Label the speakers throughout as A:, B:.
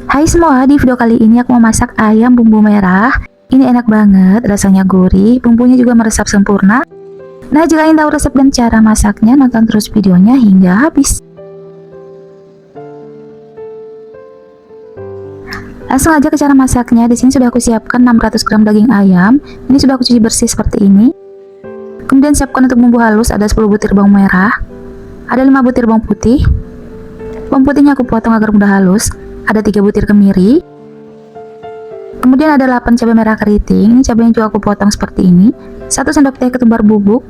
A: Hai semua, di video kali ini aku mau masak ayam bumbu merah. Ini enak banget, rasanya gurih, bumbunya juga meresap sempurna. Nah, jika ingin tahu resep dan cara masaknya, nonton terus videonya hingga habis. Langsung aja ke cara masaknya. Di sini sudah aku siapkan 600 gram daging ayam. Ini sudah aku cuci bersih seperti ini. Kemudian siapkan untuk bumbu halus, ada 10 butir bawang merah, ada 5 butir bawang putih. Bawang putihnya aku potong agar mudah halus. Ada 3 butir kemiri. Kemudian ada 8 cabai merah keriting. Ini cabainya juga aku potong seperti ini. 1 sendok teh ketumbar bubuk.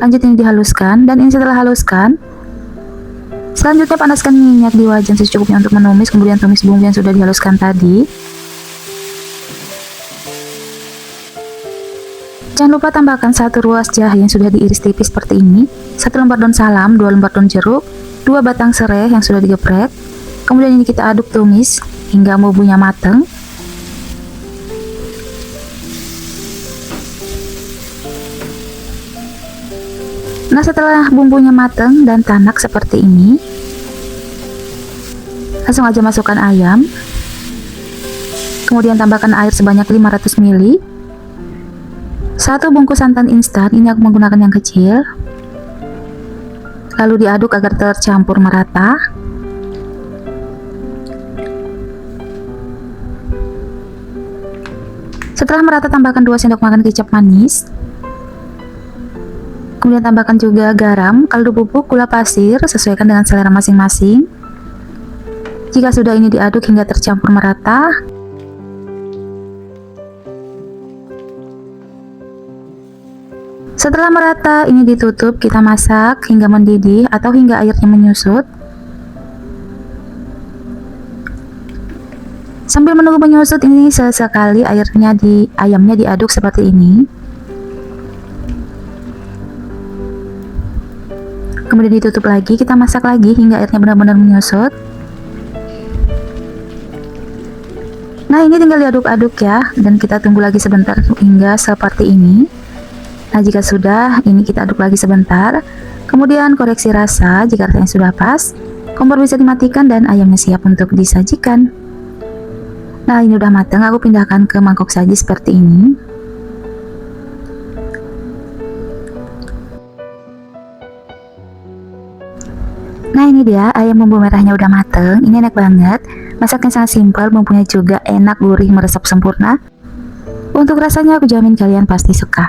A: Lanjut ini dihaluskan, dan ini setelah haluskan, selanjutnya panaskan minyak di wajan secukupnya untuk menumis. Kemudian tumis bumbu yang sudah dihaluskan tadi. Jangan lupa tambahkan 1 ruas jahe yang sudah diiris tipis seperti ini, 1 lembar daun salam, 2 lembar daun jeruk, 2 batang serai yang sudah digeprek. Kemudian ini kita aduk tumis hingga bumbunya matang. Nah, setelah bumbunya matang dan tanak seperti ini, langsung aja masukkan ayam. Kemudian tambahkan air sebanyak 500 ml. 1 bungkus santan instan, ini aku menggunakan yang kecil. Lalu diaduk agar tercampur merata. Setelah merata, tambahkan 2 sendok makan kecap manis. Kemudian tambahkan juga garam, kaldu bubuk, gula pasir, sesuaikan dengan selera masing-masing. Jika sudah, ini diaduk hingga tercampur merata. Setelah merata, ini ditutup, kita masak hingga mendidih atau hingga airnya menyusut. Sambil menunggu menyusut, ini sesekali ayamnya diaduk seperti ini. Kemudian ditutup lagi, kita masak lagi hingga airnya benar-benar menyusut. Nah, ini tinggal diaduk-aduk ya, dan kita tunggu lagi sebentar hingga seperti ini. Nah, jika sudah, ini kita aduk lagi sebentar. Kemudian koreksi rasa, jika rasanya sudah pas, kompor bisa dimatikan dan ayamnya siap untuk disajikan. Nah, ini udah matang, aku pindahkan ke mangkok saji seperti ini. Nah, ini dia ayam bumbu merahnya udah mateng. Ini enak banget, masaknya sangat simpel, bumbunya juga enak, gurih, meresap sempurna. Untuk rasanya aku jamin kalian pasti suka.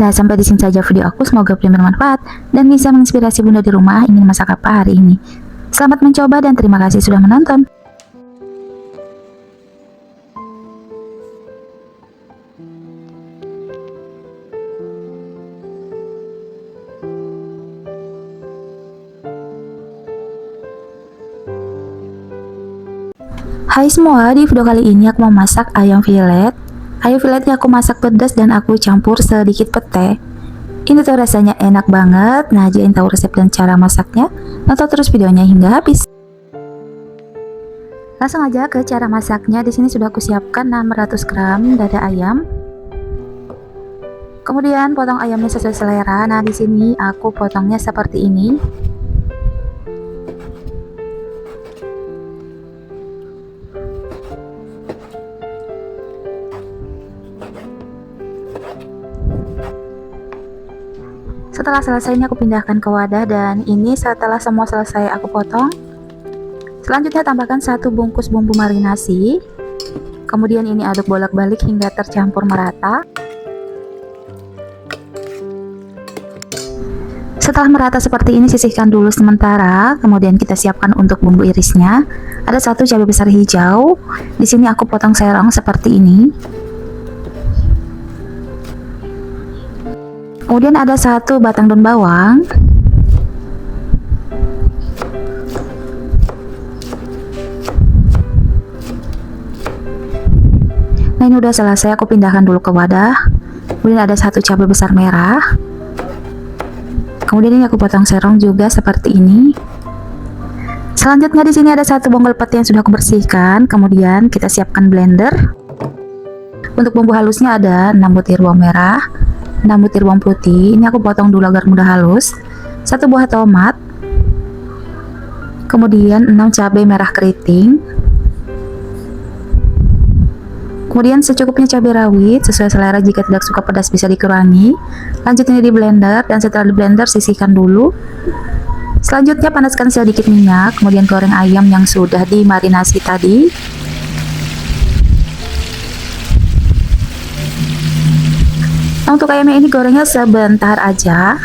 A: Nah, sampai di sini saja video aku, semoga bermanfaat dan bisa menginspirasi bunda di rumah ingin masak apa hari ini. Selamat mencoba dan terima kasih sudah menonton. Hai semua, di video kali ini aku mau masak ayam filet. Ayam filetnya aku masak pedas dan aku campur sedikit pete. Ini tuh rasanya enak banget. Nah, jika ingin tahu resep dan cara masaknya, nonton terus videonya hingga habis. Langsung aja ke cara masaknya. Di sini sudah aku siapkan 600 gram dada ayam. Kemudian potong ayamnya sesuai selera. Nah, di sini aku potongnya seperti ini. Setelah selesai, ini aku pindahkan ke wadah, dan ini setelah semua selesai aku potong. Selanjutnya tambahkan 1 bungkus bumbu marinasi. Kemudian ini aduk bolak-balik hingga tercampur merata. Setelah merata seperti ini, sisihkan dulu sementara. Kemudian kita siapkan untuk bumbu irisnya. Ada 1 cabai besar hijau. Di sini aku potong serong seperti ini. Kemudian ada 1 batang daun bawang. Nah, ini udah selesai, aku pindahkan dulu ke wadah. Kemudian ada 1 cabai besar merah. Kemudian ini aku potong serong juga seperti ini. Selanjutnya di sini ada 1 bonggol pete yang sudah aku bersihkan. Kemudian kita siapkan blender. Untuk bumbu halusnya ada 6 butir bawang merah, 6 butir bawang putih, ini aku potong dulu agar mudah halus, 1 buah tomat, kemudian 6 cabai merah keriting, Kemudian secukupnya cabai rawit, sesuai selera, jika tidak suka pedas bisa dikurangi. Lanjut ini di blender, dan setelah di blender sisihkan dulu. Selanjutnya panaskan sedikit minyak, kemudian goreng ayam yang sudah dimarinasi tadi. Nah, untuk ayamnya ini gorengnya sebentar aja.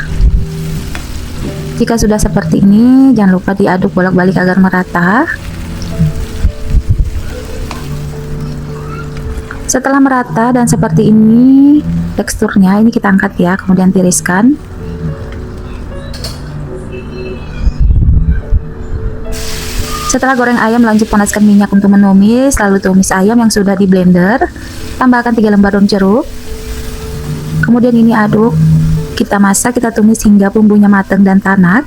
A: Jika sudah seperti ini, jangan lupa diaduk bolak-balik agar merata. Setelah merata dan seperti ini teksturnya, ini kita angkat ya, kemudian tiriskan. Setelah goreng ayam, lanjut panaskan minyak untuk menumis, lalu tumis ayam yang sudah di blender. Tambahkan 3 lembar daun jeruk. Kemudian ini aduk, kita masak, kita tumis hingga bumbunya matang dan tanak.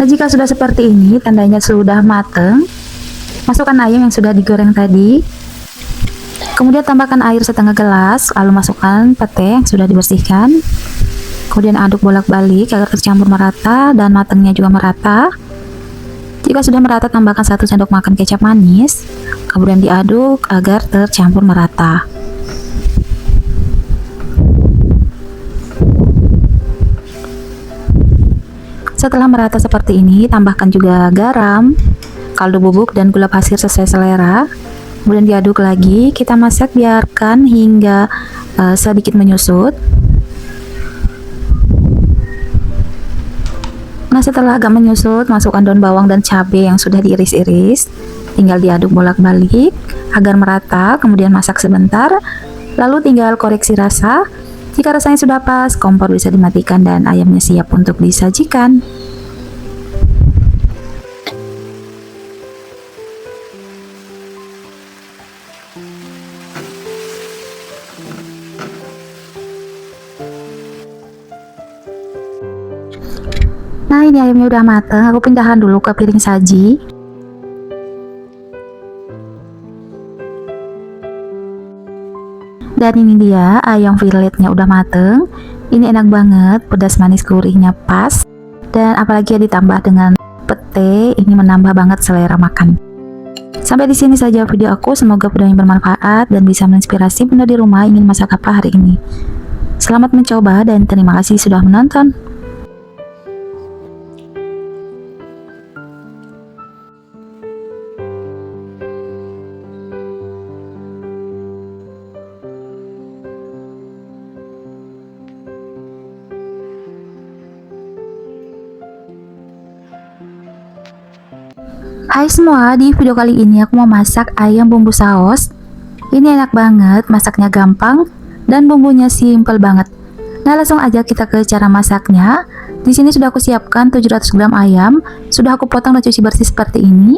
A: Nah, jika sudah seperti ini, tandanya sudah matang. Masukkan ayam yang sudah digoreng tadi. Kemudian tambahkan air setengah gelas, lalu masukkan pete yang sudah dibersihkan. Kemudian aduk bolak-balik agar tercampur merata dan matangnya juga merata. Jika sudah merata, tambahkan 1 sendok makan kecap manis. Kemudian diaduk agar tercampur merata. Setelah merata seperti ini, tambahkan juga garam, kaldu bubuk, dan gula pasir sesuai selera. Kemudian diaduk lagi, kita masak biarkan hingga sedikit menyusut. Nah, setelah agak menyusut, masukkan daun bawang dan cabai yang sudah diiris-iris. Tinggal diaduk bolak-balik agar merata, kemudian masak sebentar. Lalu tinggal koreksi rasa. Jika rasanya sudah pas, kompor bisa dimatikan dan ayamnya siap untuk disajikan. Nah, ini ayamnya udah matang, aku pindahkan dulu ke piring saji. Dan ini dia ayam filetnya udah mateng. Ini enak banget, pedas manis gurihnya pas. Dan apalagi ya ditambah dengan pete, ini menambah banget selera makan. Sampai di sini saja video aku, semoga videonya bermanfaat dan bisa menginspirasi Bunda di rumah ingin masak apa hari ini. Selamat mencoba dan terima kasih sudah menonton. Hai semua, di video kali ini aku mau masak ayam bumbu saus. Ini enak banget, masaknya gampang dan bumbunya simple banget. Nah, langsung aja kita ke cara masaknya. Di sini sudah aku siapkan 700 gram ayam, sudah aku potong dan cuci bersih seperti ini.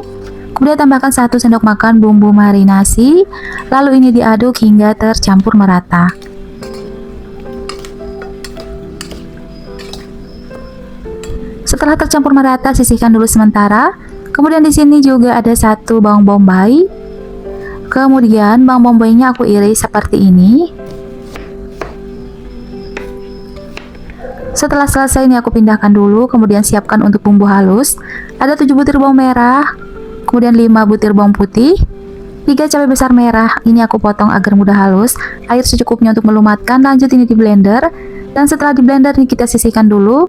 A: Kemudian tambahkan 1 sendok makan bumbu marinasi, lalu ini diaduk hingga tercampur merata. Setelah tercampur merata, sisihkan dulu sementara. Kemudian di sini juga ada 1 bawang bombay. Kemudian bawang bombaynya aku iris seperti ini. Setelah selesai ini aku pindahkan dulu. Kemudian siapkan untuk bumbu halus. Ada 7 butir bawang merah. Kemudian 5 butir bawang putih. 3 cabai besar merah. Ini aku potong agar mudah halus. Air secukupnya untuk melumatkan. Lanjut ini di blender. Dan setelah di blender ini kita sisihkan dulu.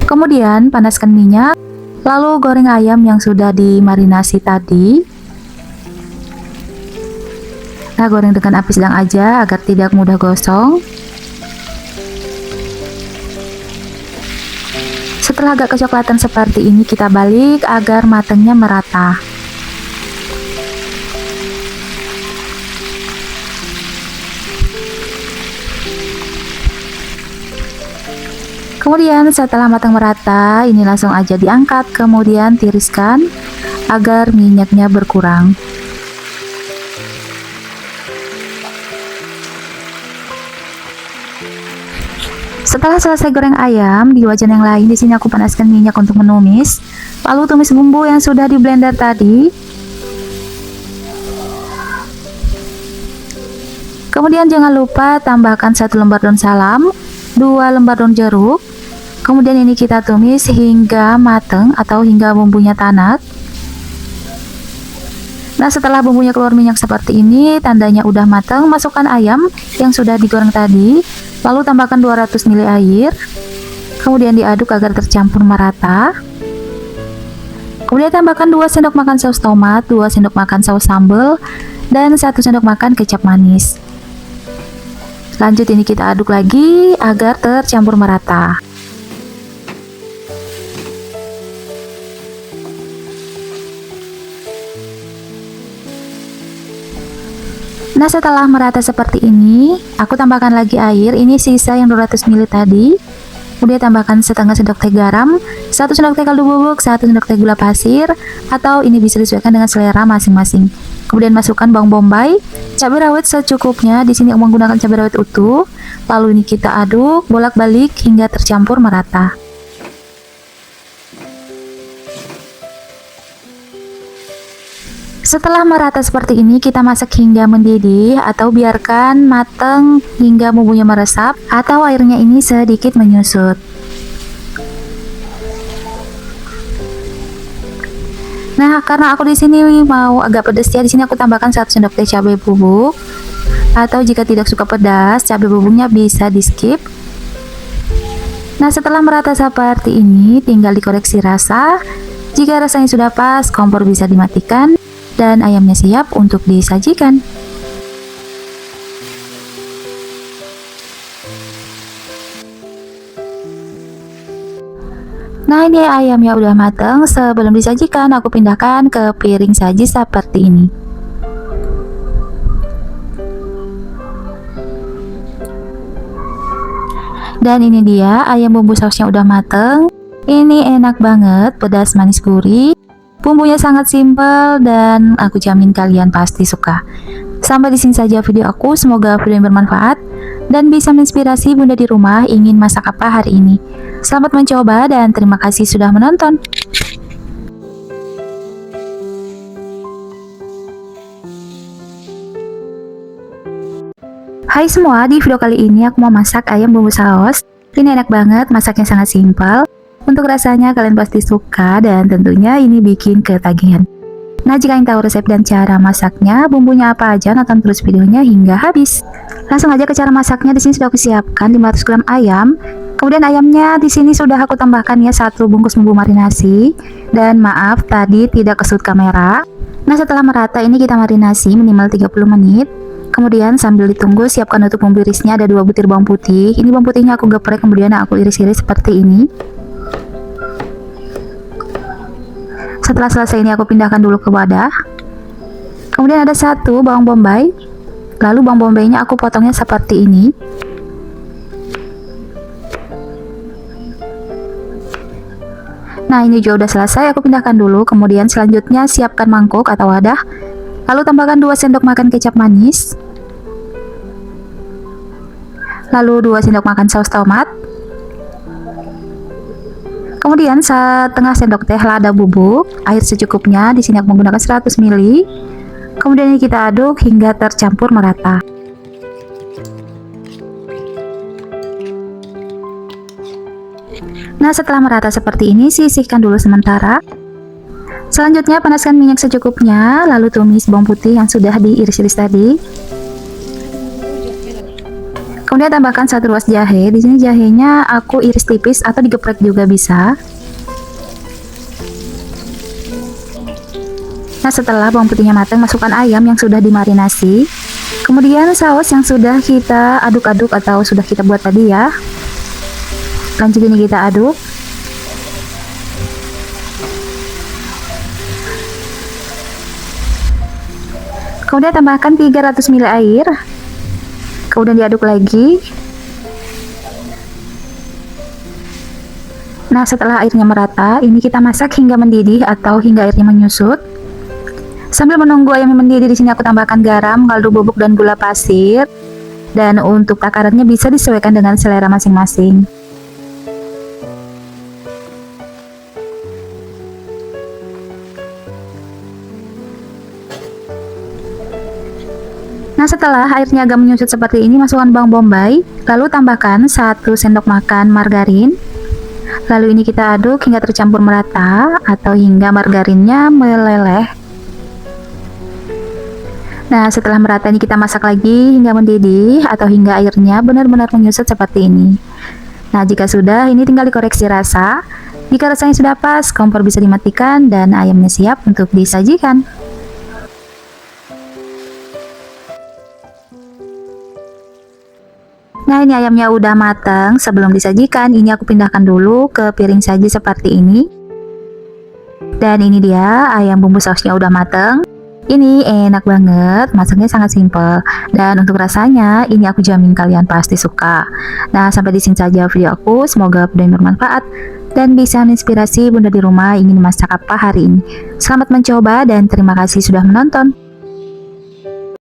A: Kemudian panaskan minyak. Lalu goreng ayam yang sudah dimarinasi tadi. Nah, goreng dengan api sedang aja agar tidak mudah gosong. Setelah agak kecoklatan seperti ini, kita balik agar matangnya merata. Kemudian setelah matang merata, ini langsung aja diangkat, kemudian tiriskan agar minyaknya berkurang. Setelah selesai goreng ayam, di wajan yang lain di sini aku panaskan minyak untuk menumis. Lalu tumis bumbu yang sudah di blender tadi. Kemudian jangan lupa tambahkan 1 lembar daun salam, 2 lembar daun jeruk. Kemudian ini kita tumis hingga matang atau hingga bumbunya tanak. Nah, setelah bumbunya keluar minyak seperti ini, tandanya udah matang. Masukkan ayam yang sudah digoreng tadi, lalu tambahkan 200 ml air. Kemudian diaduk agar tercampur merata. Kemudian tambahkan 2 sendok makan saus tomat, 2 sendok makan saus sambal, dan 1 sendok makan kecap manis. Lanjut ini kita aduk lagi agar tercampur merata. Nah, setelah merata seperti ini, aku tambahkan lagi air. Ini sisa yang 200 ml tadi. Kemudian tambahkan setengah sendok teh garam, 1 sendok teh kaldu bubuk, 1 sendok teh gula pasir, atau ini bisa disesuaikan dengan selera masing-masing. Kemudian masukkan bawang bombay, cabai rawit secukupnya. Di sini aku menggunakan cabai rawit utuh. Lalu ini kita aduk bolak-balik hingga tercampur merata. Setelah merata seperti ini, kita masak hingga mendidih atau biarkan matang hingga bumbunya meresap atau airnya ini sedikit menyusut. Nah, karena aku di sini mau agak pedas ya, di sini aku tambahkan 1 sendok teh cabai bubuk. Atau jika tidak suka pedas, cabai bubuknya bisa di skip. Nah, setelah merata seperti ini, tinggal dikoreksi rasa. Jika rasanya sudah pas, kompor bisa dimatikan dan ayamnya siap untuk disajikan. Nah, ini ayamnya udah matang. Sebelum disajikan, aku pindahkan ke piring saji seperti ini. Dan ini dia ayam bumbu sausnya udah mateng. Ini enak banget, pedas manis gurih. Bumbunya sangat simpel dan aku jamin kalian pasti suka. Sampai di sini saja video aku. Semoga video yang bermanfaat dan bisa menginspirasi bunda di rumah ingin masak apa hari ini. Selamat mencoba dan terima kasih sudah menonton. Hai semua, di video kali ini aku mau masak ayam bumbu saus. Ini enak banget, masaknya sangat simpel. Untuk rasanya kalian pasti suka dan tentunya ini bikin ketagihan. Nah, jika ingin tahu resep dan cara masaknya, bumbunya apa aja, nonton terus videonya hingga habis. Langsung aja ke cara masaknya. Di sini sudah aku siapkan 500 gram ayam. Kemudian ayamnya di sini sudah aku tambahkan ya 1 bungkus bumbu marinasi. Dan maaf tadi tidak kesut kamera. Nah, setelah merata ini kita marinasi minimal 30 menit. Kemudian sambil ditunggu siapkan untuk bumbu irisnya. Ada 2 butir bawang putih. Ini bawang putihnya aku geprek kemudian aku iris-iris seperti ini. Setelah selesai ini aku pindahkan dulu ke wadah. Kemudian ada 1 bawang bombay. Lalu bawang bombaynya aku potongnya seperti ini. Nah, ini juga udah selesai, aku pindahkan dulu. Kemudian selanjutnya siapkan mangkuk atau wadah. Lalu tambahkan 2 sendok makan kecap manis. Lalu 2 sendok makan saus tomat. Kemudian setengah sendok teh lada bubuk, air secukupnya. Di sini aku menggunakan 100 ml. Kemudian ini kita aduk hingga tercampur merata. Nah, setelah merata seperti ini, sisihkan dulu sementara. Selanjutnya panaskan minyak secukupnya, lalu tumis bawang putih yang sudah diiris-iris tadi. Kemudian tambahkan 1 ruas jahe. Di sini jahenya aku iris tipis atau digeprek juga bisa. Nah, setelah bawang putihnya matang, masukkan ayam yang sudah dimarinasi. Kemudian saus yang sudah kita aduk-aduk atau sudah kita buat tadi ya. Lanjut ini kita aduk. Kemudian tambahkan 300 ml air. Kemudian diaduk lagi. Nah, setelah airnya merata, ini kita masak hingga mendidih atau hingga airnya menyusut. Sambil menunggu ayamnya mendidih, di sini aku tambahkan garam, kaldu bubuk dan gula pasir. Dan untuk takarannya bisa disesuaikan dengan selera masing-masing. Nah, Nah, setelah airnya agak menyusut seperti ini, masukkan bawang bombay, lalu tambahkan 1 sendok makan margarin. Lalu ini kita aduk hingga tercampur merata atau hingga margarinnya meleleh. Nah, setelah merata ini kita masak lagi hingga mendidih atau hingga airnya benar-benar menyusut seperti ini. Nah, jika sudah, ini tinggal dikoreksi rasa. Jika rasanya sudah pas, kompor bisa dimatikan dan ayamnya siap untuk disajikan. Nah, ini ayamnya udah matang. Sebelum disajikan, ini aku pindahkan dulu ke piring saji seperti ini. Dan ini dia, ayam bumbu sausnya udah matang. Ini enak banget, masaknya sangat simpel. Dan untuk rasanya, ini aku jamin kalian pasti suka. Nah, sampai di sini saja video aku. Semoga dan bermanfaat dan bisa menginspirasi bunda di rumah ingin masak apa hari ini. Selamat mencoba dan terima kasih sudah menonton.